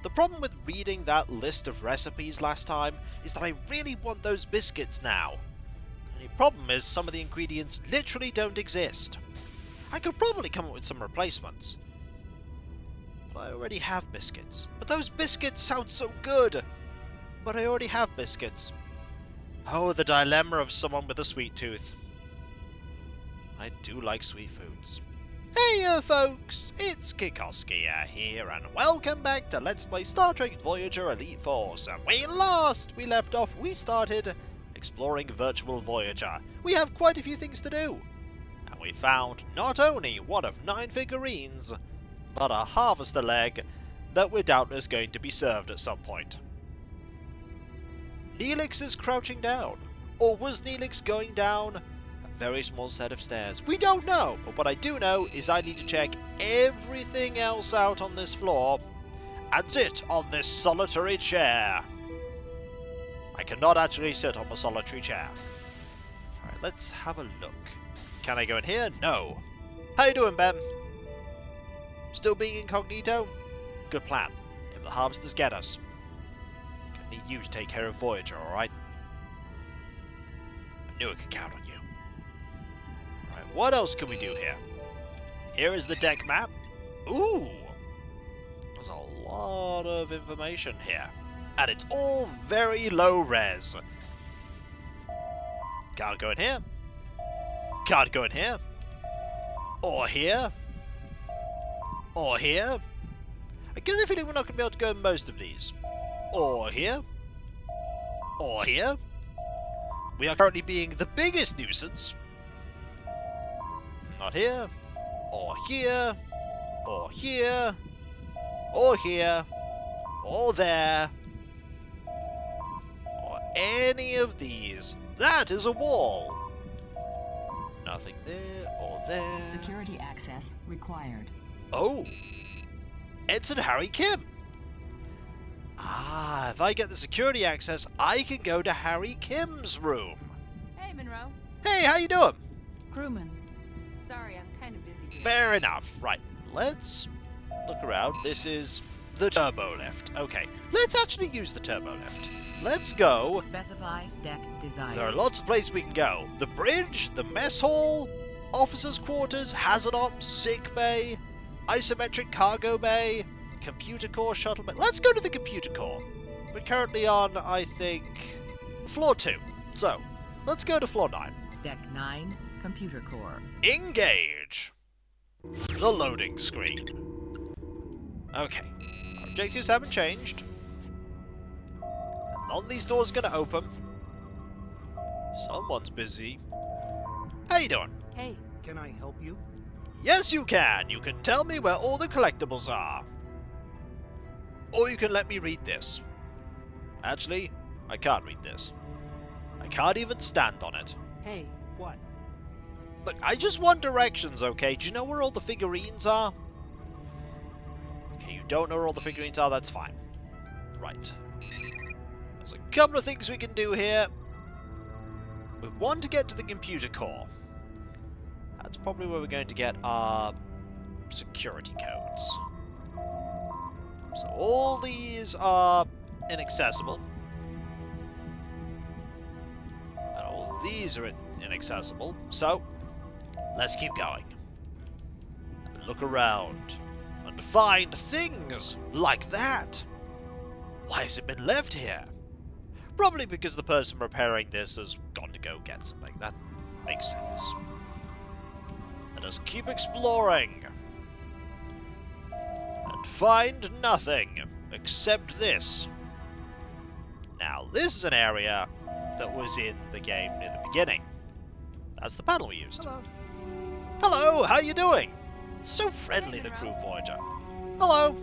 The problem with reading that list of recipes last time is that I really want those biscuits now. The only problem is some of the ingredients literally don't exist. I could probably come up with some replacements. But I already have biscuits. But those biscuits sound so good! But I already have biscuits. Oh, the dilemma of someone with a sweet tooth. I do like sweet foods. Hey folks, it's Kikoskia here, and welcome back to Let's Play Star Trek Voyager Elite Force. And we left off, we started exploring virtual Voyager. We have quite a few things to do. And we found not only one of 9 figurines, but a harvester leg that we're doubtless going to be served at some point. Neelix is crouching down. Or was Neelix going down a very small set of stairs? We don't know, but what I do know is I need to check everything else out on this floor and sit on this solitary chair. I cannot actually sit on a solitary chair. Alright, let's have a look. Can I go in here? No. How you doing, Ben? Still being incognito? Good plan. If the harvesters get us. Gonna need you to take care of Voyager, alright? I knew I could count on you. Alright, what else can we do here? Here is the deck map. Ooh! There's a lot of information here. And it's all very low res. Can't go in here. Can't go in here. Or here. Or here. I get the feeling we're not going to be able to go in most of these. Or here. Or here. We are currently being the biggest nuisance. Not here. Or here. Or here. Or here. Or there. Or any of these. That is a wall. Nothing there or there. Security access required. Oh! Ensign Harry Kim! Ah, if I get the security access, I can go to Harry Kim's room. Hey, Munro. Hey, how you doing? Crewman. Sorry, I'm kind of busy. Fair enough. Right, let's look around. This is the turbo lift. Okay, let's actually use the turbo lift. Let's go. Specify deck design. There are lots of places we can go. The bridge, the mess hall, officers' quarters, hazard ops, sick bay, isometric cargo bay, computer core, shuttle bay. Let's go to the computer core. We're currently on, I think, floor 2. So, let's go to floor 9. Deck 9, computer core. Engage! The loading screen. Okay, our objectives haven't changed. None of these doors are going to open. Someone's busy. How you doing? Hey. Can I help you? Yes, you can! You can tell me where all the collectibles are. Or you can let me read this. Actually, I can't read this. I can't even stand on it. Hey. What? Look, I just want directions, okay? Do you know where all the figurines are? Okay, you don't know where all the figurines are, that's fine. Right. There's a couple of things we can do here. We want to get to the computer core. That's probably where we're going to get our security codes. So all these are inaccessible. And all these are inaccessible. So, let's keep going. And look around. And find things like that. Why has it been left here? Probably because the person repairing this has gone to go get something. That makes sense. Let us keep exploring. And find nothing except this. Now, this is an area that was in the game near the beginning. That's the panel we used. Hello. Hello, how you doing? So friendly, the crew Voyager. Hello.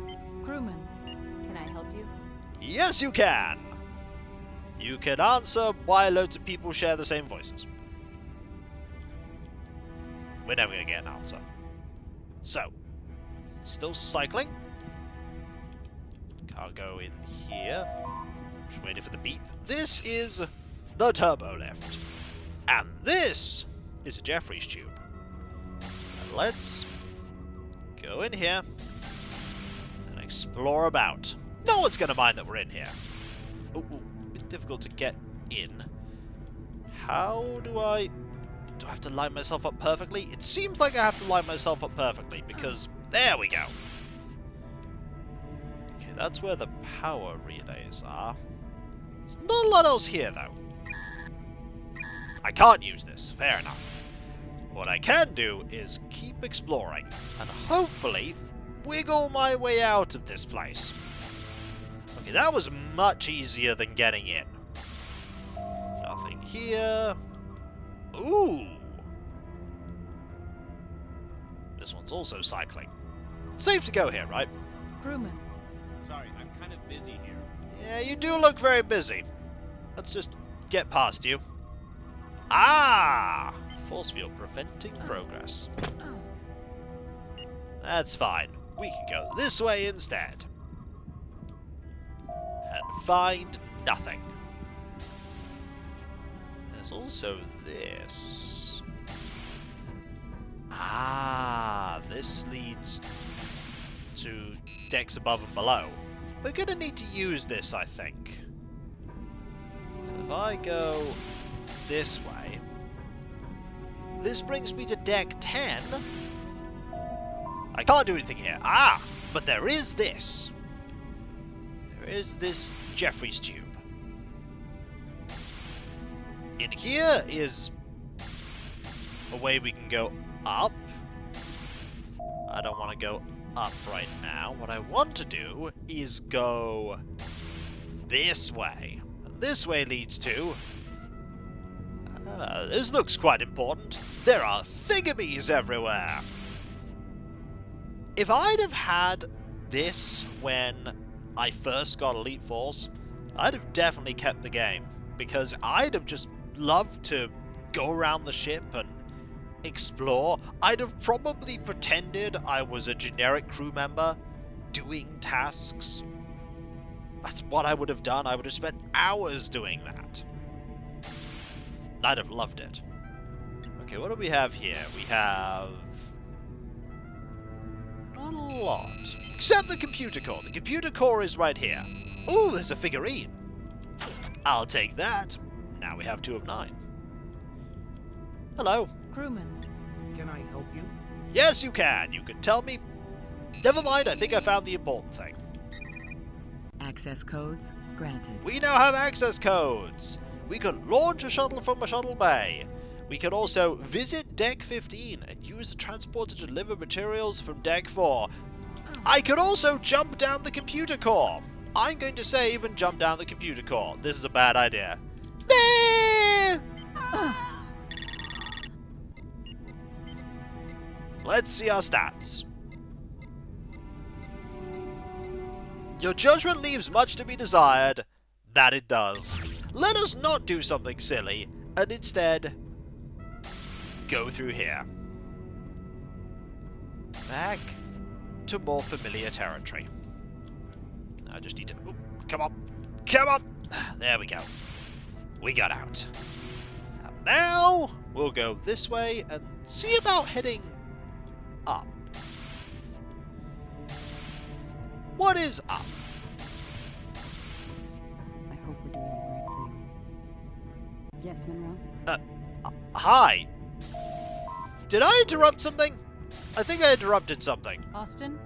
Crewman. Can I help you? Yes, you can. You can answer why loads of people share the same voices. We're never going to get an answer. So, still cycling. Can't go in here. Just waiting for the beep. This is the turbo lift. And this is a Jeffries tube. And let's go in here and explore about. No one's gonna mind that we're in here. Ooh, bit difficult to get in. How do I... Do I have to line myself up perfectly? It seems like I have to line myself up perfectly, because... There we go! Okay, that's where the power relays are. There's not a lot else here, though. I can't use this, fair enough. What I can do is keep exploring, and hopefully wiggle my way out of this place. Okay, that was much easier than getting in. Nothing here. Ooh! This one's also cycling. Safe to go here, right? Crewman. Sorry, I'm kind of busy here. Yeah, you do look very busy. Let's just get past you. Ah! Force field preventing progress. Oh. That's fine. We can go this way instead. And find nothing. There's also this. Ah, this leads to decks above and below. We're gonna need to use this, I think. So if I go this way, this brings me to deck 10. I can't do anything here. Ah, but there is this. There is this Jeffrey's tube. In here is a way we can go up. I don't want to go up right now. What I want to do is go this way. And this way leads to... this looks quite important. There are thingamies everywhere. If I'd have had this when I first got Elite Force, I'd have definitely kept the game. Because I'd have just loved to go around the ship and explore. I'd have probably pretended I was a generic crew member doing tasks. That's what I would have done. I would have spent hours doing that. I'd have loved it. Okay, what do we have here? We have... not a lot. Except the computer core. The computer core is right here. Ooh, there's a figurine. I'll take that. Now we have 2 of 9. Hello. Crewman. Can I help you? Yes, you can. You can tell me... Never mind, I think I found the important thing. Access codes granted. We now have access codes. We can launch a shuttle from a shuttle bay. We can also visit Deck 15 and use the transporter to deliver materials from Deck 4. I could also jump down the computer core. I'm going to save and jump down the computer core. This is a bad idea. Let's see our stats. Your judgment leaves much to be desired. That it does. Let us not do something silly, and instead go through here. Back to more familiar territory. I just need to... Ooh, come on. Come on! There we go. We got out. And now we'll go this way and see about heading up. What is up? I hope we're doing the right thing. Yes, Munro? Hi. Did I interrupt something? I think I interrupted something. Austin?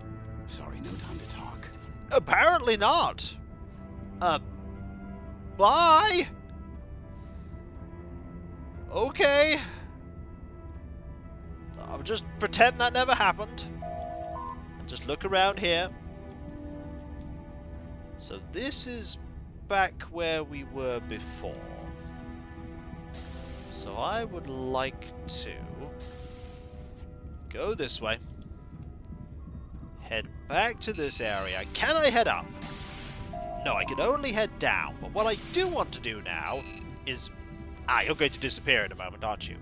Sorry, no time to talk. Apparently not. Bye. Okay. I'll just pretend that never happened. And just look around here. So this is back where we were before. So I would like to go this way. Head back to this area. Can I head up? No, I can only head down. But what I do want to do now is... Ah, you're going to disappear in a moment, aren't you?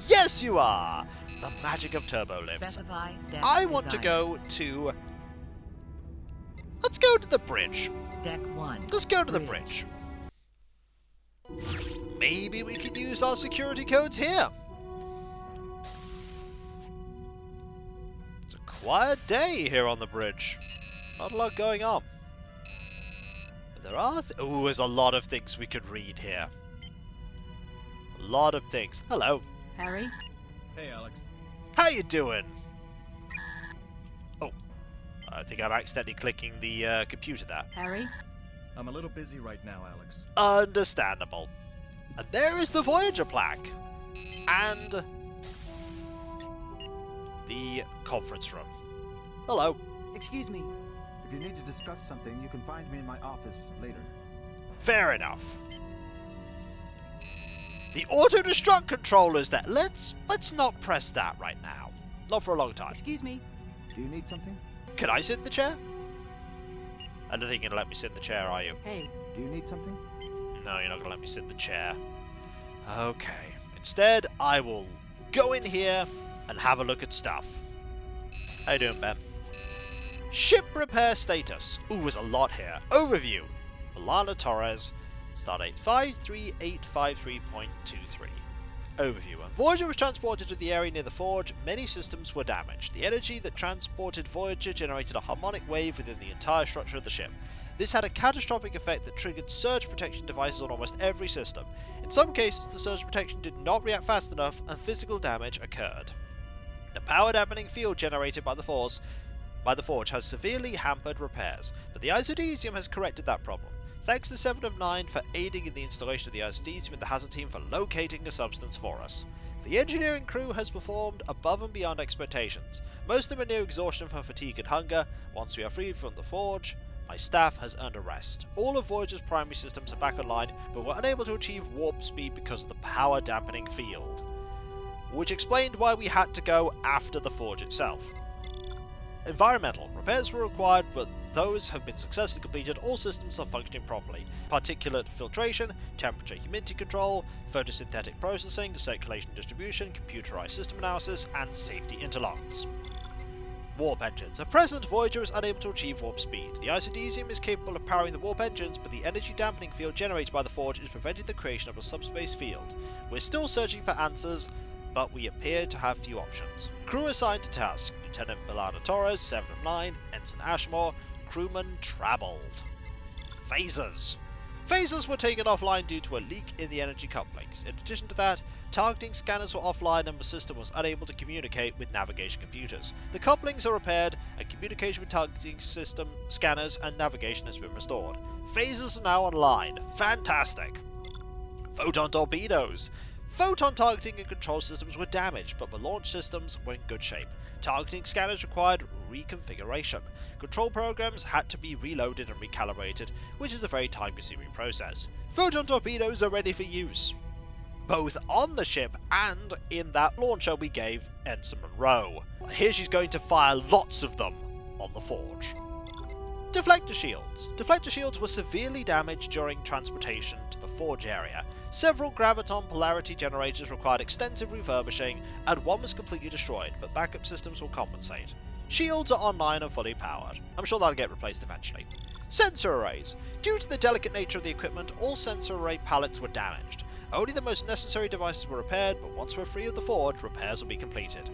Yes, you are! The magic of turbo lifts. Specify deck I want to design. go to... Let's go to the bridge. Deck 1. Let's go to the bridge. Maybe we can use our security codes here. It's a quiet day here on the bridge. Not a lot going on. there are... Ooh, there's a lot of things we could read here. A lot of things. Hello. Harry? Hey, Alex. How you doing? Oh. I think I'm accidentally clicking the computer there. Harry? I'm a little busy right now, Alex. Understandable. And there is the Voyager plaque. And... the conference room. Hello. Excuse me. If you need to discuss something, you can find me in my office later. Fair enough. The auto-destruct controller's there. Let's not press that right now. Not for a long time. Excuse me. Do you need something? Can I sit in the chair? I don't think you're going to let me sit in the chair, are you? Hey. Do you need something? No, you're not going to let me sit in the chair. Okay. Instead, I will go in here and have a look at stuff. How you doing, Ben? Ship repair status. Ooh, there's a lot here. Overview. Milana Torres. Stardate 53853.23. Overview. When Voyager was transported to the area near the Forge, many systems were damaged. The energy that transported Voyager generated a harmonic wave within the entire structure of the ship. This had a catastrophic effect that triggered surge protection devices on almost every system. In some cases, the surge protection did not react fast enough and physical damage occurred. The power dampening field generated by the Forge has severely hampered repairs, but the isodesium has corrected that problem. Thanks to 7 of 9 for aiding in the installation of the isodesium and the hazard team for locating a substance for us. The engineering crew has performed above and beyond expectations. Most of them are near exhaustion from fatigue and hunger. Once we are freed from the Forge, my staff has earned a rest. All of Voyager's primary systems are back online, but were unable to achieve warp speed because of the power dampening field, which explained why we had to go after the Forge itself. Environmental. Repairs were required, but those have been successfully completed. All systems are functioning properly. Particulate filtration, temperature humidity control, photosynthetic processing, circulation distribution, computerized system analysis, and safety interlocks. Warp engines. At present, Voyager is unable to achieve warp speed. The isodesium is capable of powering the warp engines, but the energy dampening field generated by the Forge is preventing the creation of a subspace field. We're still searching for answers, but we appear to have few options. Crew assigned to task: Lieutenant Milana Torres, 7 of 9, Ensign Ashmore, Crewman Trabold. Phasers. Phasers were taken offline due to a leak in the energy couplings. In addition to that, targeting scanners were offline and the system was unable to communicate with navigation computers. The couplings are repaired and communication with targeting system, scanners and navigation has been restored. Phasers are now online. Fantastic! Photon torpedoes. Photon targeting and control systems were damaged, but the launch systems were in good shape. Targeting scanners required reconfiguration. Control programs had to be reloaded and recalibrated, which is a very time-consuming process. Photon torpedoes are ready for use, both on the ship and in that launcher we gave Ensign Munro. Here she's going to fire lots of them on the Forge. Deflector shields. Deflector shields were severely damaged during transportation to the Forge area. Several graviton polarity generators required extensive refurbishing, and one was completely destroyed, but backup systems will compensate. Shields are online and fully powered. I'm sure that'll get replaced eventually. Sensor arrays. Due to the delicate nature of the equipment, all sensor array pallets were damaged. Only the most necessary devices were repaired, but once we're free of the Forge, repairs will be completed.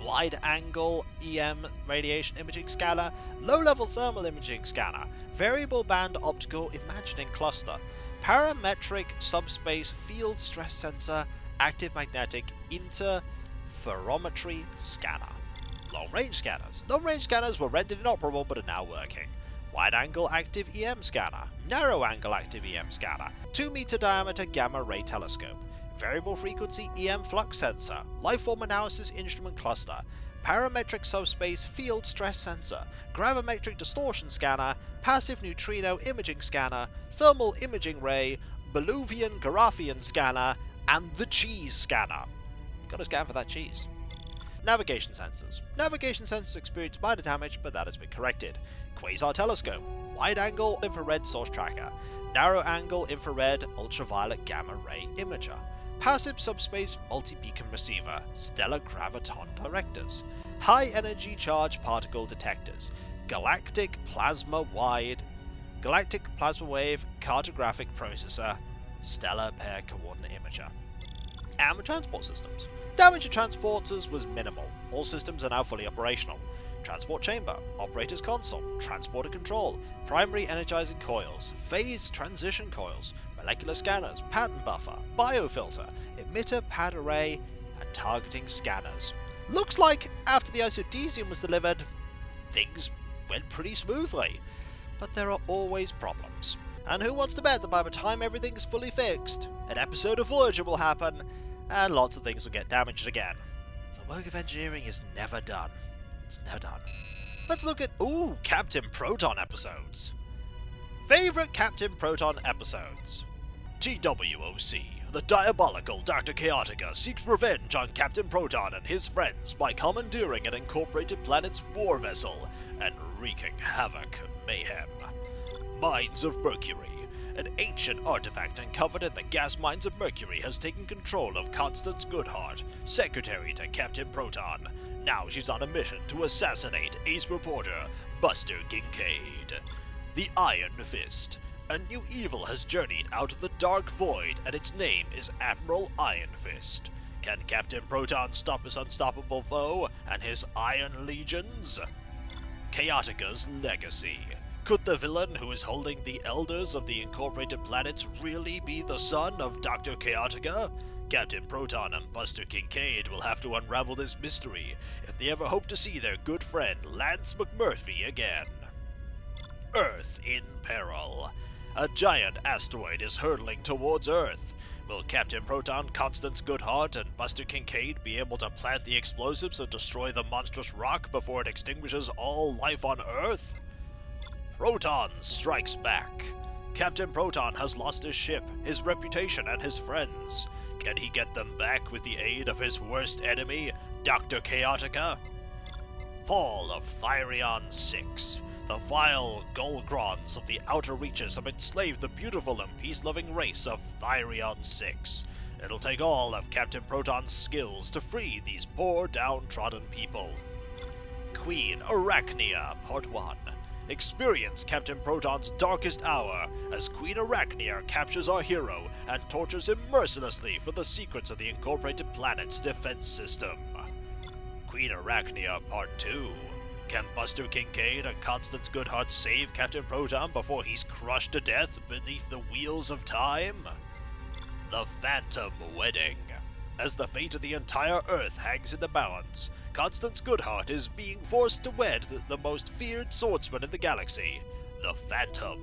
Wide-angle EM radiation imaging scanner, low-level thermal imaging scanner, variable band optical imagining cluster, parametric subspace field stress sensor, active magnetic interferometry scanner. Long-range scanners. Long-range scanners were rendered inoperable but are now working. Wide-angle active EM scanner, narrow-angle active EM scanner, 2-meter diameter gamma-ray telescope, variable frequency EM flux sensor, lifeform analysis instrument cluster, parametric subspace field stress sensor, gravimetric distortion scanner, passive neutrino imaging scanner, thermal imaging ray, Boluvian Garaffian scanner, and the cheese scanner. Gotta scan for that cheese. Navigation sensors. Navigation sensors experienced minor damage, but that has been corrected. Quasar telescope, wide-angle infrared source tracker, narrow-angle infrared ultraviolet gamma ray imager, passive subspace multi-beacon receiver, stellar graviton directors, high-energy charge particle detectors, galactic plasma wave cartographic processor, stellar pair coordinate imager. And the transport systems. Damage to transporters was minimal. All systems are now fully operational. transport chamber, operator's console, transporter control, primary energizing coils, phase transition coils, molecular scanners, pattern buffer, biofilter, emitter pad array, and targeting scanners. Looks like after the isodesium was delivered, things went pretty smoothly, but there are always problems. And who wants to bet that by the time everything's fully fixed, an episode of Voyager will happen, and lots of things will get damaged again. The work of engineering is never done. It's never done. Let's look at, Captain Proton episodes. Favorite Captain Proton episodes. TWOC. The diabolical Dr. Chaotica seeks revenge on Captain Proton and his friends by commandeering an incorporated planet's war vessel and wreaking havoc and mayhem. Mines of Mercury. An ancient artifact uncovered in the gas mines of Mercury has taken control of Constance Goodhart, secretary to Captain Proton. Now she's on a mission to assassinate ace reporter Buster Kincaid. The Iron Fist. A new evil has journeyed out of the dark void, and its name is Admiral Iron Fist. Can Captain Proton stop his unstoppable foe and his Iron Legions? Chaotica's Legacy. Could the villain who is holding the Elders of the Incorporated Planets really be the son of Dr. Chaotica? Captain Proton and Buster Kincaid will have to unravel this mystery if they ever hope to see their good friend Lance McMurphy again. Earth in peril. A giant asteroid is hurtling towards Earth. Will Captain Proton, Constance Goodhart, and Buster Kincaid be able to plant the explosives and destroy the monstrous rock before it extinguishes all life on Earth? Proton strikes back. Captain Proton has lost his ship, his reputation, and his friends. Can he get them back with the aid of his worst enemy, Dr. Chaotica? Fall of Thyrion 6. The vile Golgrons of the outer reaches have enslaved the beautiful and peace-loving race of Thyrion 6. It'll take all of Captain Proton's skills to free these poor downtrodden people. Queen Arachnia, Part 1. Experience Captain Proton's darkest hour as Queen Arachnia captures our hero and tortures him mercilessly for the secrets of the Incorporated Planet's defense system. Queen Arachnia Part 2. Can Buster Kincaid and Constance Goodhart save Captain Proton before he's crushed to death beneath the wheels of time? The Phantom Wedding. As the fate of the entire Earth hangs in the balance, Constance Goodhart is being forced to wed the most feared swordsman in the galaxy, the Phantom.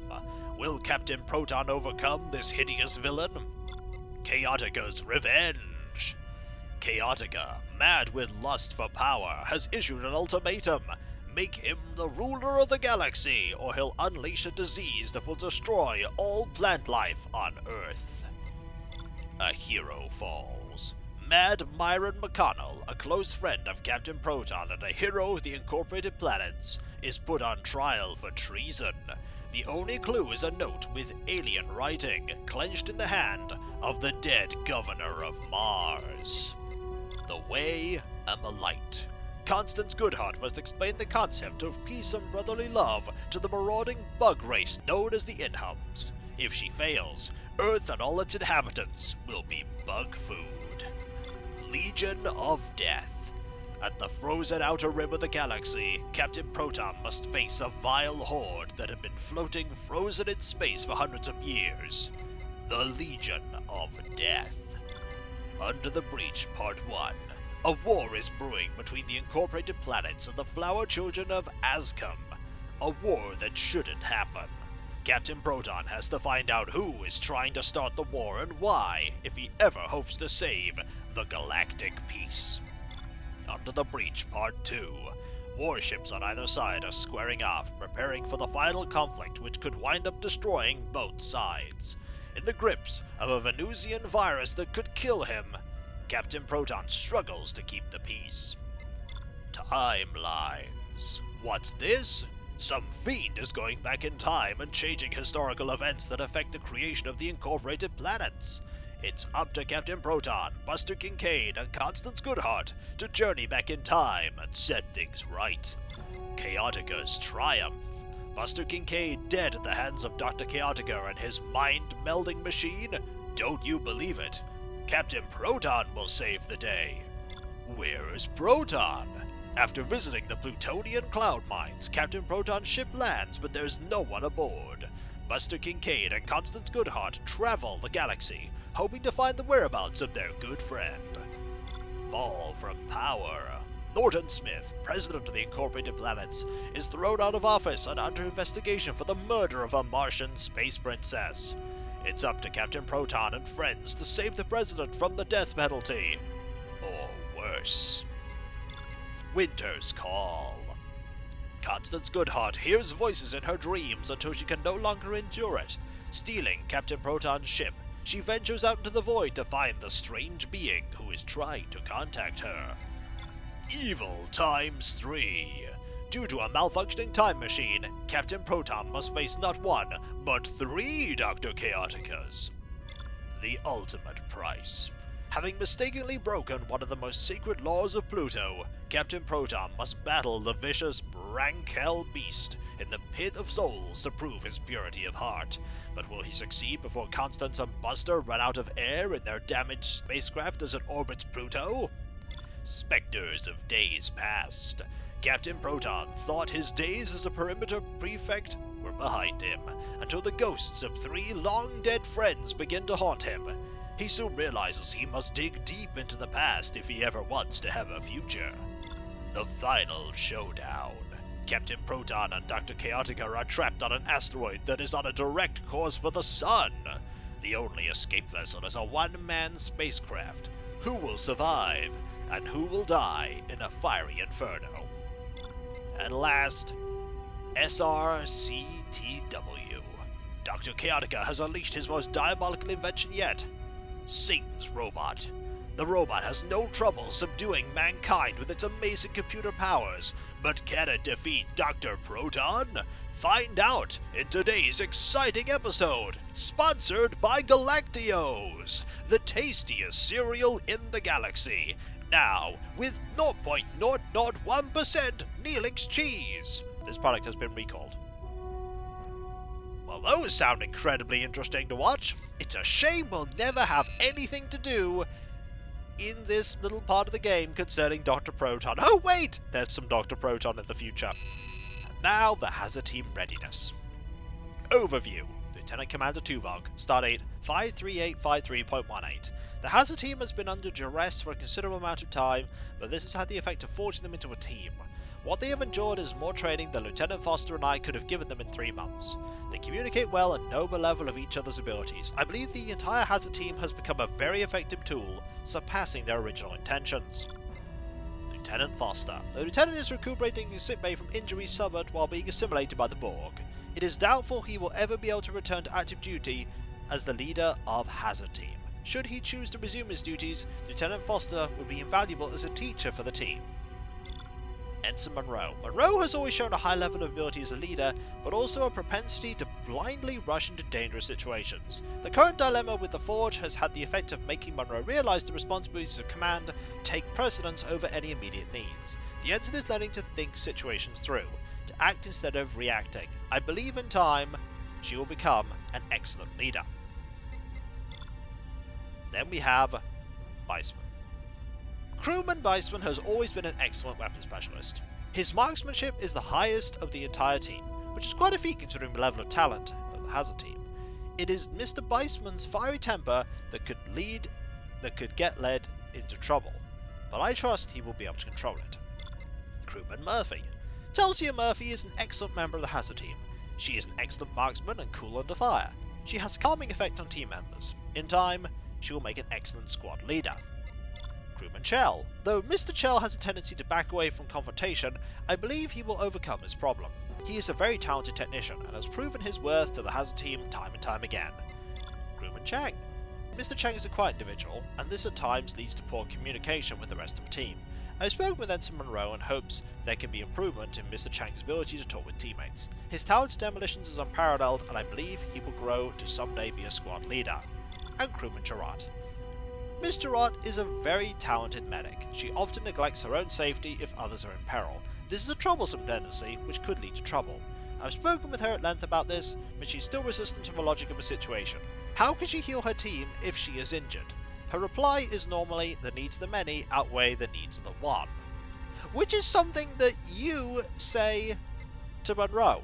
Will Captain Proton overcome this hideous villain? Chaotica's Revenge. Chaotica, mad with lust for power, has issued an ultimatum. Make him the ruler of the galaxy, or he'll unleash a disease that will destroy all plant life on Earth. A hero falls. Mad Myron McConnell, a close friend of Captain Proton and a hero of the Incorporated Planets, is put on trial for treason. The only clue is a note with alien writing, clenched in the hand of the dead governor of Mars. The Way and the Light. Constance Goodhart must explain the concept of peace and brotherly love to the marauding bug race known as the Inhums. If she fails, Earth and all its inhabitants will be bug food. Legion of Death. At the frozen outer rim of the galaxy, Captain Proton must face a vile horde that had been floating frozen in space for hundreds of years. The Legion of Death. Under the Breach Part 1. A war is brewing between the Incorporated Planets and the Flower Children of Azcom. A war that shouldn't happen. Captain Proton has to find out who is trying to start the war and why, if he ever hopes to save the galactic peace. Under the Breach Part 2. Warships on either side are squaring off, preparing for the final conflict which could wind up destroying both sides. In the grips of a Venusian virus that could kill him, Captain Proton struggles to keep the peace. Timelines. What's this? Some fiend is going back in time and changing historical events that affect the creation of the Incorporated Planets. It's up to Captain Proton, Buster Kincaid, and Constance Goodhart to journey back in time and set things right. Chaotica's Triumph. Buster Kincaid dead at the hands of Dr. Chaotica and his mind-melding machine? Don't you believe it? Captain Proton will save the day. Where is Proton? After visiting the Plutonian cloud mines, Captain Proton's ship lands, but there's no one aboard. Buster Kincaid and Constance Goodhart travel the galaxy, hoping to find the whereabouts of their good friend. Fall from power. Norton Smith, president of the Incorporated Planets, is thrown out of office and under investigation for the murder of a Martian space princess. It's up to Captain Proton and friends to save the president from the death penalty. Or worse. Winter's Call. Constance Goodhart hears voices in her dreams until she can no longer endure it. Stealing Captain Proton's ship, she ventures out into the void to find the strange being who is trying to contact her. Evil times 3. Due to a malfunctioning time machine, Captain Proton must face not one, but 3 Dr. Chaoticas. The ultimate price. Having mistakenly broken one of the most sacred laws of Pluto, Captain Proton must battle the vicious Brankel Beast in the Pit of Souls to prove his purity of heart. But will he succeed before Constance and Buster run out of air in their damaged spacecraft as it orbits Pluto? Spectres of days past. Captain Proton thought his days as a perimeter prefect were behind him, until the ghosts of 3 long-dead friends begin to haunt him. He soon realizes he must dig deep into the past if he ever wants to have a future. The final showdown. Captain Proton and Dr. Chaotica are trapped on an asteroid that is on a direct course for the sun. The only escape vessel is a one-man spacecraft. Who will survive, and who will die in a fiery inferno? And last, SRCTW. Dr. Chaotica has unleashed his most diabolical invention yet, Satan's robot. The robot has no trouble subduing mankind with its amazing computer powers, but can it defeat Dr. Proton? Find out in today's exciting episode, sponsored by Galactios, the cereal in the galaxy. Now, with 0.001% Neelix cheese. This product has been recalled. Well, those sound incredibly interesting to watch. It's a shame we'll never have anything to do in this little part of the game concerning Dr. Proton. Oh wait! There's some Dr. Proton in the future. And now, the Hazard Team readiness. Overview. Lieutenant Commander Tuvok, Stardate 53853.18. The Hazard Team has been under duress for a considerable amount of time, but this has had the effect of forging them into a team. What they have endured is more training than Lieutenant Foster and I could have given them in 3 months. They communicate well and know the level of each other's abilities. I believe the entire Hazard Team has become a very effective tool, surpassing their original intentions. Lieutenant Foster. The Lieutenant is recuperating in sickbay from injuries suffered while being assimilated by the Borg. It is doubtful he will ever be able to return to active duty as the leader of Hazard Team. Should he choose to resume his duties, Lieutenant Foster would be invaluable as a teacher for the team. Ensign Munro. Munro has always shown a high level of ability as a leader, but also a propensity to blindly rush into dangerous situations. The current dilemma with the Forge has had the effect of making Munro realize the responsibilities of command take precedence over any immediate needs. The Ensign is learning to think situations through, to act instead of reacting. I believe in time, she will become an excellent leader. Then we have Weissman. Crewman Weissman has always been an excellent weapons specialist. His marksmanship is the highest of the entire team, which is quite a feat considering the level of talent of the Hazard Team. It is Mr. Weissman's fiery temper that could get led into trouble, but I trust he will be able to control it. Crewman Murphy. Telsia Murphy is an excellent member of the Hazard Team. She is an excellent marksman and cool under fire. She has a calming effect on team members. In time, she will make an excellent squad leader. Crewman Chell. Though Mr. Chell has a tendency to back away from confrontation, I believe he will overcome this problem. He is a very talented technician and has proven his worth to the Hazard Team time and time again. Crewman Chang. Mr. Chang is a quiet individual, and this at times leads to poor communication with the rest of the team. I have spoken with Ensign Munro and hopes there can be improvement in Mr. Chang's ability to talk with teammates. His talent to demolitions is unparalleled, and I believe he will grow to someday be a squad leader. And Crewman Gerard. Miss Gerard is a very talented medic. She often neglects her own safety if others are in peril. This is a troublesome tendency, which could lead to trouble. I've spoken with her at length about this, but she's still resistant to the logic of the situation. How can she heal her team if she is injured? Her reply is normally, the needs of the many outweigh the needs of the one. which is something that you say to Munro.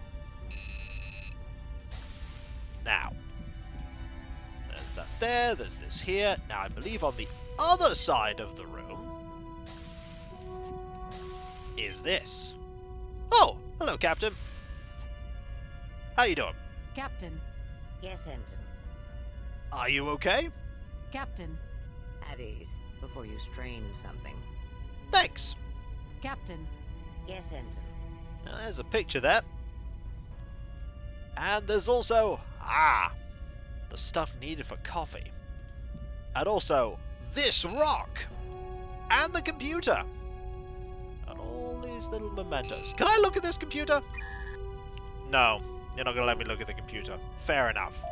Now, there's that there, there's this here. Now, I believe on the other side of the room is this. Oh, hello, Captain. How you doing? Captain. Yes, Ensign. Are you okay? Captain. At ease, before you strain something. Thanks. Captain. Yes, Ensign. Now, there's a picture there. And there's also, the stuff needed for coffee. And also, this rock. And the computer. And all these little mementos. Can I look at this computer? No, you're not going to let me look at the computer. Fair enough.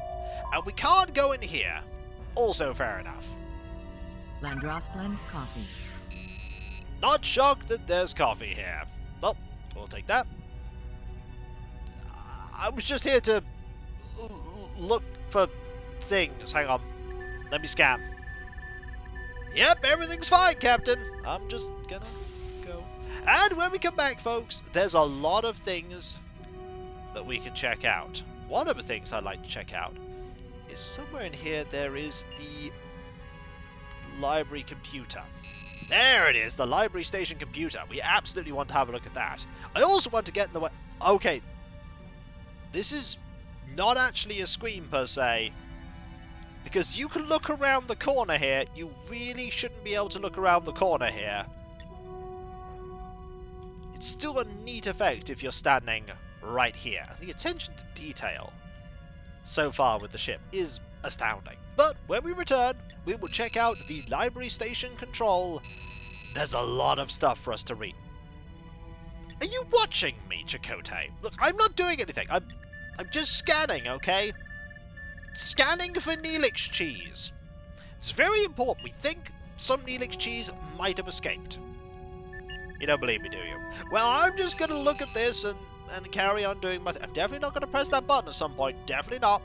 And we can't go in here. Also fair enough. Landros blend coffee. Not shocked that there's coffee here. Well, we'll take that. I was just here to look for things. Hang on. Let me scan. Yep, everything's fine, Captain. I'm just gonna go. And when we come back, folks, there's a lot of things that we can check out. One of the things I'd like to check out is somewhere in here there is the library computer. There it is, the library station computer. We absolutely want to have a look at that. I also want to get in the way... Okay. This is not actually a screen per se. Because you can look around the corner here. You really shouldn't be able to look around the corner here. It's still a neat effect if you're standing right here. The attention to detail so far with the ship is astounding. But when we return, we will check out the library station control. There's a lot of stuff for us to read. Are you watching me, Chakotay? Look, I'm not doing anything. I'm just scanning, okay? Scanning for Neelix cheese. It's very important. We think some Neelix cheese might have escaped. You don't believe me, do you? Well, I'm just going to look at this and carry on doing my thing. I'm definitely not going to press that button at some point. Definitely not.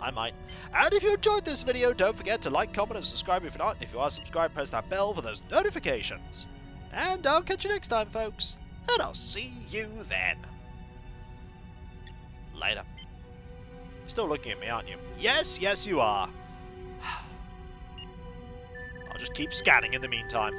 I might. And if you enjoyed this video, don't forget to like, comment, and subscribe if you're not. If you are subscribed, press that bell for those notifications. And I'll catch you next time, folks. And I'll see you then. Later. You're still looking at me, aren't you? Yes, yes you are. I'll just keep scanning in the meantime.